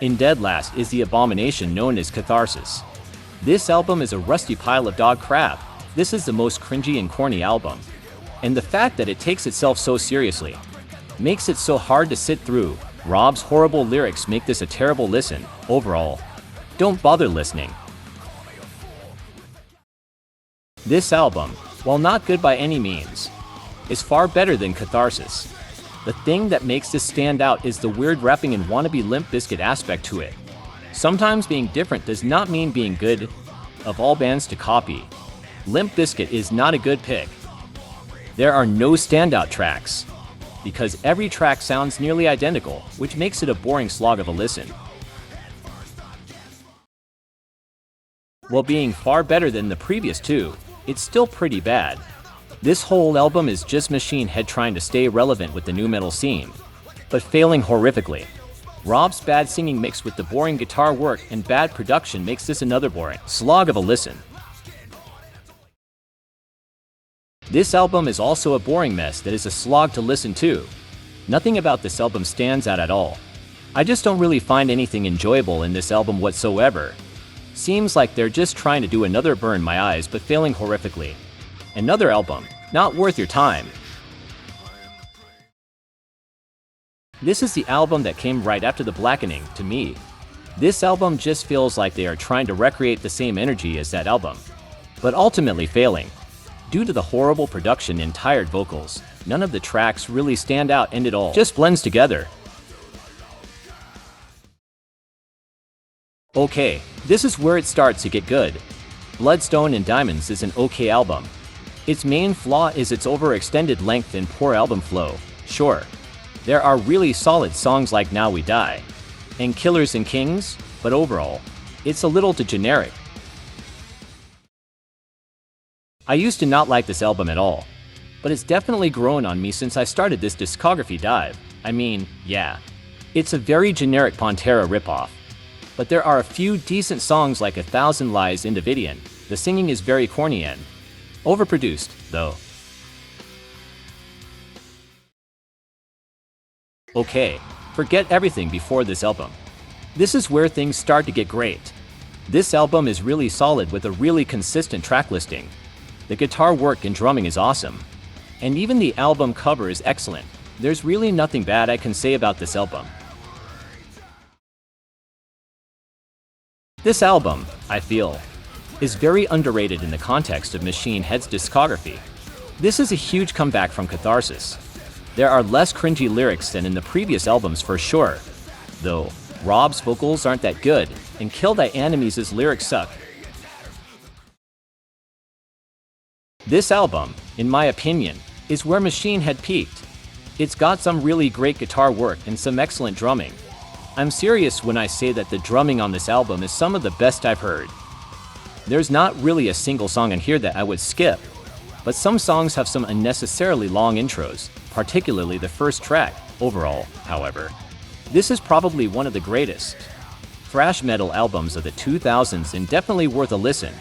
In dead last is the abomination known as Catharsis. This album is a rusty pile of dog crap. This is the most cringy and corny album. And the fact that it takes itself so seriously makes it so hard to sit through. Rob's horrible lyrics make this a terrible listen. Overall, don't bother listening. This album, while not good by any means, is far better than Catharsis. The thing that makes this stand out is the weird rapping and wannabe Limp Bizkit aspect to it. Sometimes being different does not mean being good. Of all bands to copy, Limp Bizkit is not a good pick. There are no standout tracks, because every track sounds nearly identical, which makes it a boring slog of a listen. While being far better than the previous two, it's still pretty bad. This whole album is just Machine Head trying to stay relevant with the nu metal scene, but failing horrifically. Rob's bad singing mixed with the boring guitar work and bad production makes this another boring slog of a listen. This album is also a boring mess that is a slog to listen to. Nothing about this album stands out at all. I just don't really find anything enjoyable in this album whatsoever. Seems like they're just trying to do another Burn My Eyes but failing horrifically. Another album, not worth your time. This is the album that came right after the Blackening, to me. This album just feels like they are trying to recreate the same energy as that album, but ultimately failing. Due to the horrible production and tired vocals, none of the tracks really stand out and it all just blends together. Okay, this is where it starts to get good. Bloodstone Diamonds is an okay album. Its main flaw is its overextended length and poor album flow. Sure, there are really solid songs like Now We Die and Killers and Kings, but overall, it's a little too generic. I used to not like this album at all, but it's definitely grown on me since I started this discography dive. I mean, yeah, it's a very generic Pantera ripoff, but there are a few decent songs like 1,000 Lies in Davidian. The singing is very corny and overproduced, though. Okay, forget everything before this album. This is where things start to get great. This album is really solid with a really consistent track listing. The guitar work and drumming is awesome. And even the album cover is excellent. There's really nothing bad I can say about this album. This album, I feel, is very underrated in the context of Machine Head's discography. This is a huge comeback from Catharsis. There are less cringy lyrics than in the previous albums for sure, though Rob's vocals aren't that good, and Kill Thy Enemies' lyrics suck. This album, in my opinion, is where Machine Head peaked. It's got some really great guitar work and some excellent drumming. I'm serious when I say that the drumming on this album is some of the best I've heard. There's not really a single song in here that I would skip, but some songs have some unnecessarily long intros, particularly the first track. Overall, however, this is probably one of the greatest thrash metal albums of the 2000s and definitely worth a listen.